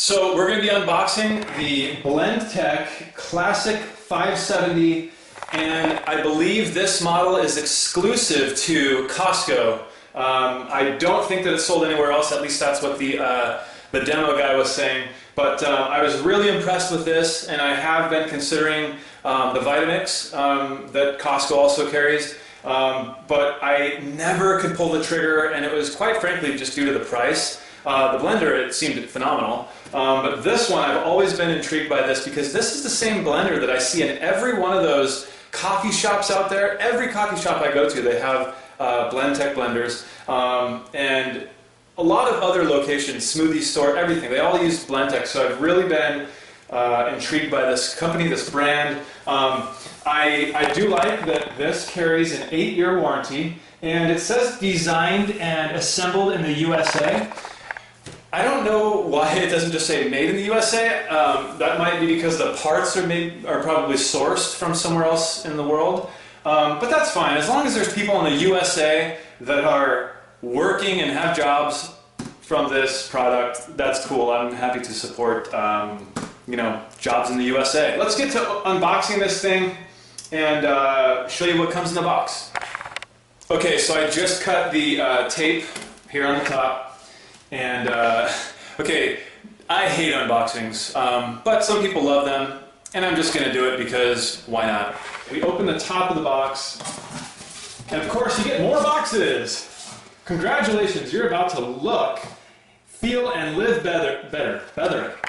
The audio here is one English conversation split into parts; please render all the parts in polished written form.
So we're going to be unboxing the BlendTec Classic 570, and I believe this model is exclusive to Costco. I don't think that it's sold anywhere else, at least that's what the demo guy was saying. But I was really impressed with this, and I have been considering the Vitamix that Costco also carries. But I never could pull the trigger, and it was quite frankly just due to the price. The blender, it seemed phenomenal, but this one, I've always been intrigued by this because this is the same blender that I see in every one of those coffee shops out there. Every coffee shop I go to, they have BlendTec blenders, and a lot of other locations, smoothie store, everything, they all use BlendTec, so I've really been intrigued by this company, this brand. I do like that this carries an 8-year warranty, and it says designed and assembled in the USA. I don't know why it doesn't just say made in the USA. That might be because the parts are probably sourced from somewhere else in the world. But that's fine. As long as there's people in the USA that are working and have jobs from this product, that's cool. I'm happy to support jobs in the USA. Let's get to unboxing this thing and show you what comes in the box. Okay, so I just cut the tape here on the top. And, okay, I hate unboxings, but some people love them, and I'm just going to do it because why not? We open the top of the box, and of course you get more boxes! Congratulations, you're about to look, feel, and live better.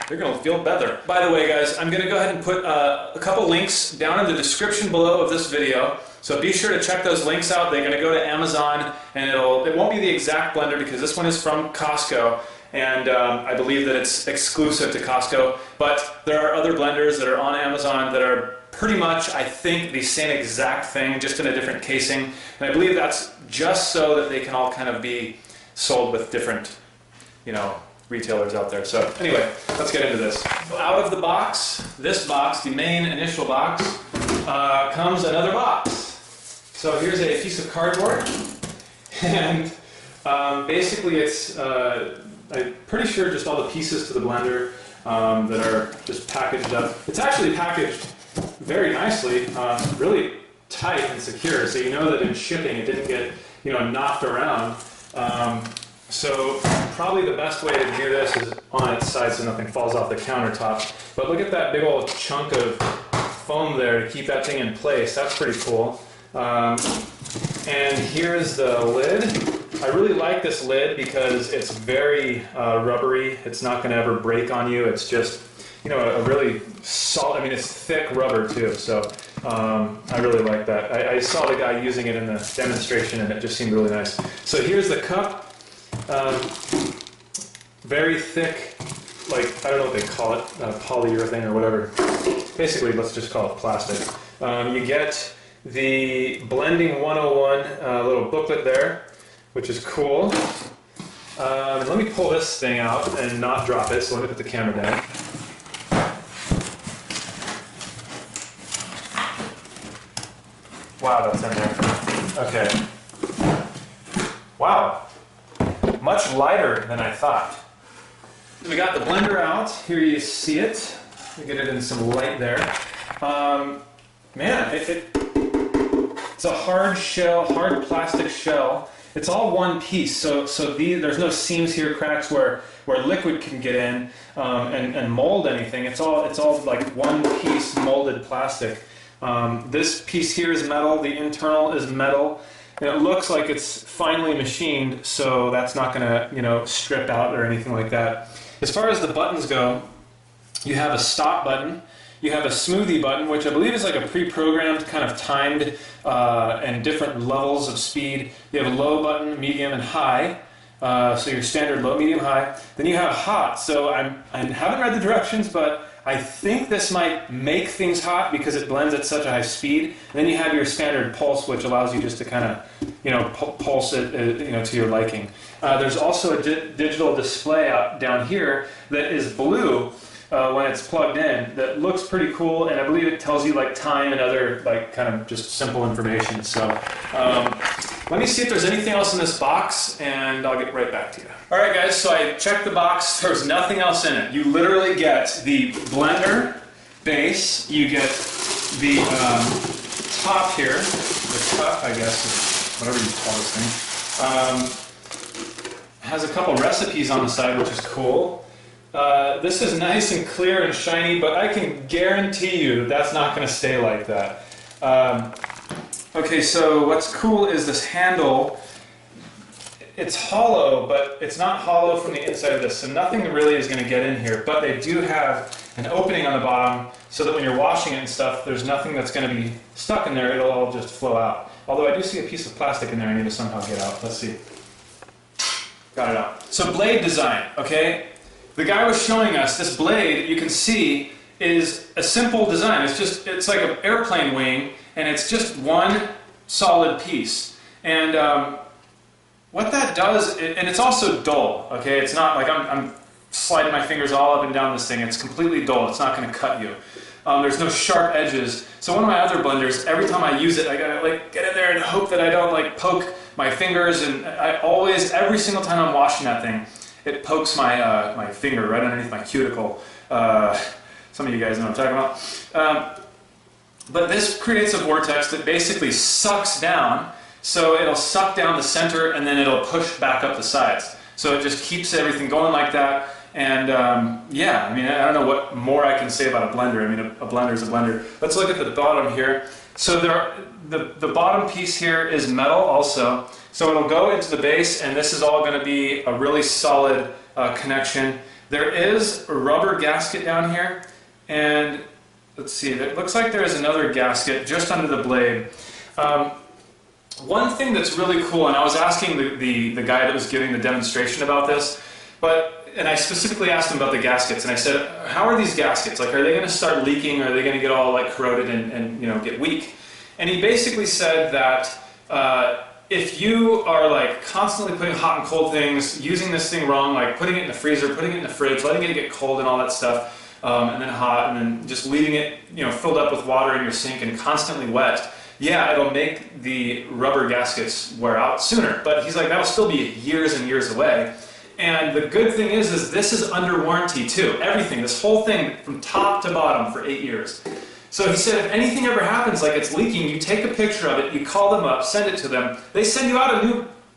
You're going to feel better. By the way, guys, I'm going to go ahead and put a couple links down in the description below of this video. So be sure to check those links out. They're going to go to Amazon, and it won't be the exact blender because this one is from Costco, and I believe that it's exclusive to Costco. But there are other blenders that are on Amazon that are pretty much, I think, the same exact thing, just in a different casing. And I believe that's just so that they can all kind of be sold with different, retailers out there. So anyway, let's get into this. Out of the box, this box, the main initial box, comes another box. So here's a piece of cardboard, and basically it's, I'm pretty sure just all the pieces to the blender that are just packaged up. It's actually packaged very nicely, really tight and secure, so you know that in shipping it didn't get knocked around. So probably the best way to do this is on its side so nothing falls off the countertop. But look at that big old chunk of foam there to keep that thing in place. That's pretty cool. And here's the lid. I really like this lid because it's very rubbery. It's not going to ever break on you. It's just, a really solid, it's thick rubber too. So I really like that. I saw the guy using it in the demonstration and it just seemed really nice. So here's the cup. Very thick, I don't know what they call it, polyurethane or whatever. Basically, let's just call it plastic. You get the Blending 101 little booklet there, which is cool. Let me pull this thing out and not drop it, so let me put the camera down. Wow, that's in there. Okay. Wow. Much lighter than I thought. We got the blender out. Here you see it. We get it in some light there. Man, it's a hard shell, hard plastic shell. It's all one piece, so there's no seams here, cracks where liquid can get in and mold anything. It's all like one piece molded plastic. This piece here is metal. The internal is metal. And it looks like it's finely machined, so that's not going to, strip out or anything like that. As far as the buttons go, you have a stop button, you have a smoothie button, which I believe is like a pre-programmed, kind of timed, and different levels of speed. You have a low button, medium, and high. So your standard low, medium, high. Then you have hot. So I haven't read the directions, but I think this might make things hot because it blends at such a high speed. And then you have your standard pulse, which allows you just to kind of, pulse it, to your liking. There's also a digital display out down here that is blue when it's plugged in. That looks pretty cool, and I believe it tells you time and other kind of just simple information. So let me see if there's anything else in this box, and I'll get right back to you. All right, guys, so I checked the box. There's nothing else in it. You literally get the blender base. You get the top here, the cup, I guess, or whatever you call this thing. Has a couple recipes on the side, which is cool. This is nice and clear and shiny, but I can guarantee you that that's not going to stay like that. Okay, so what's cool is this handle. It's hollow, but it's not hollow from the inside of this, so nothing really is going to get in here. But they do have an opening on the bottom so that when you're washing it and stuff, there's nothing that's going to be stuck in there. It'll all just flow out. Although I do see a piece of plastic in there I need to somehow get out. Let's see. Got it out. So blade design, okay? The guy was showing us this blade, you can see, is a simple design. It's like an airplane wing, and it's just one solid piece. And what that does, and it's also dull, okay? It's not like I'm sliding my fingers all up and down this thing. It's completely dull. It's not going to cut you. There's no sharp edges. So one of my other blenders, every time I use it, I gotta like get in there and hope that I don't like poke my fingers. And I always, every single time I'm washing that thing, it pokes my my finger right underneath my cuticle. Some of you guys know what I'm talking about. But this creates a vortex that basically sucks down. So it'll suck down the center and then it'll push back up the sides. So it just keeps everything going like that. And yeah, I mean, I don't know what more I can say about a blender. I mean, a blender is a blender. Let's look at the bottom here. So the bottom piece here is metal also. So it'll go into the base, and this is all going to be a really solid connection. There is a rubber gasket down here. And let's see, it looks like there is another gasket just under the blade. One thing that's really cool, and I was asking the guy that was giving the demonstration about this, and I specifically asked him about the gaskets, and I said, how are these gaskets? Like, are they going to start leaking? Are they going to get all like corroded and you know, get weak? And he basically said that if you are like constantly putting hot and cold things, using this thing wrong, like putting it in the freezer, putting it in the fridge, letting it get cold and all that stuff, and then hot, and then just leaving it, you know, filled up with water in your sink and constantly wet, yeah, it'll make the rubber gaskets wear out sooner. But he's like, that'll still be years and years away. And the good thing is this is under warranty too. Everything, this whole thing from top to bottom for 8 years. So he said if anything ever happens, like it's leaking, you take a picture of it, you call them up, send it to them. They send you out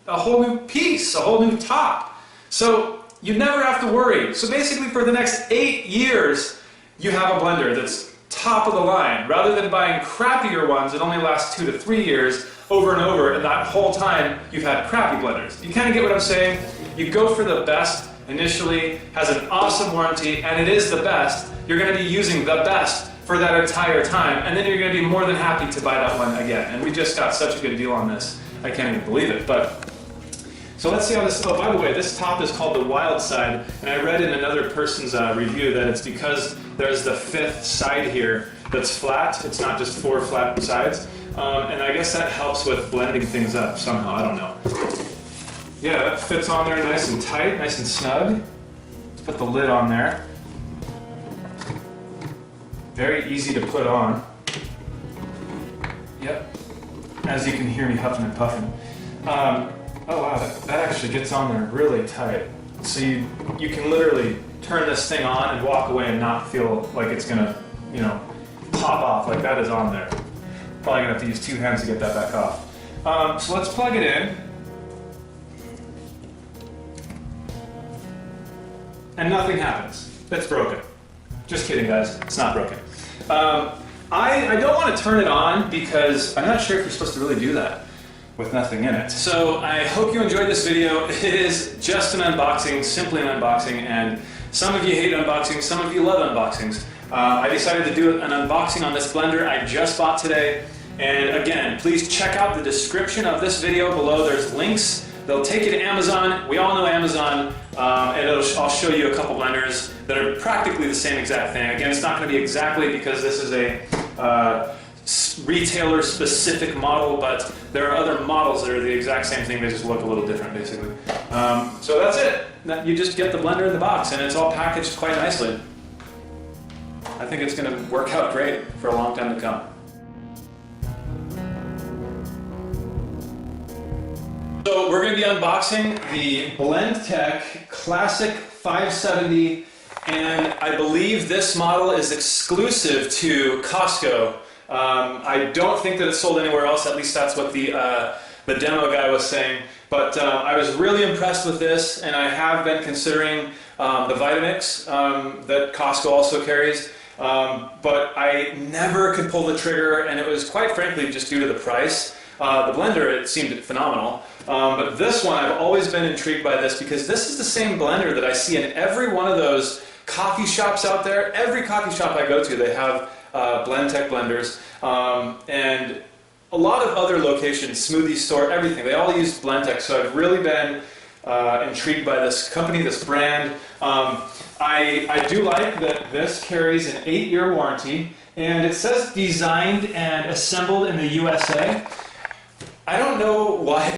a whole new piece, a whole new top. So you never have to worry. So basically for the next 8 years, you have a blender that's top of the line, rather than buying crappier ones that only last 2 to 3 years over and over, and that whole time you've had crappy blenders. You kind of get what I'm saying? You go for the best initially, has an awesome warranty, and it is the best. You're going to be using the best for that entire time, and then you're going to be more than happy to buy that one again. And we just got such a good deal on this. I can't even believe it. But so let's see how this, oh, by the way, this top is called the Wild Side, and I read in another person's review that it's because there's the 5th side here that's flat. It's not just 4 flat sides. And I guess that helps with blending things up somehow. I don't know. Yeah, that fits on there nice and tight, nice and snug. Let's put the lid on there. Very easy to put on. Yep. As you can hear me huffing and puffing. Oh wow, that actually gets on there really tight. So you can literally turn this thing on and walk away and not feel like it's gonna, you know, pop off. Like that is on there. Probably gonna have to use 2 hands to get that back off. So let's plug it in. And nothing happens. It's broken. Just kidding, guys. It's not broken. I don't want to turn it on because I'm not sure if you're supposed to really do that with nothing in it. So I hope you enjoyed this video. It is just an unboxing, simply an unboxing, and some of you hate unboxings, some of you love unboxings. I decided to do an unboxing on this blender I just bought today. And again, please check out the description of this video below. There's links. They'll take you to Amazon. We all know Amazon. And I'll show you a couple blenders that are practically the same exact thing. Again, it's not going to be exactly because this is a retailer-specific model, but there are other models that are the exact same thing. They just look a little different, basically. So that's it. You just get the blender in the box, and it's all packaged quite nicely. I think it's going to work out great for a long time to come. So So we're going to be unboxing the BlendTec Classic 570, and I believe this model is exclusive to Costco. I don't think that it's sold anywhere else, at least that's what the demo guy was saying. But I was really impressed with this, and I have been considering the Vitamix that Costco also carries. But I never could pull the trigger, and it was quite frankly just due to the price. The blender, it seemed phenomenal, but this one, I've always been intrigued by this because this is the same blender that I see in every one of those coffee shops out there. Every coffee shop I go to, they have BlendTec blenders, and a lot of other locations, smoothie store, everything, they all use BlendTec, so I've really been intrigued by this company, this brand. I do like that this carries an 8-year warranty, and it says designed and assembled in the USA. I don't know why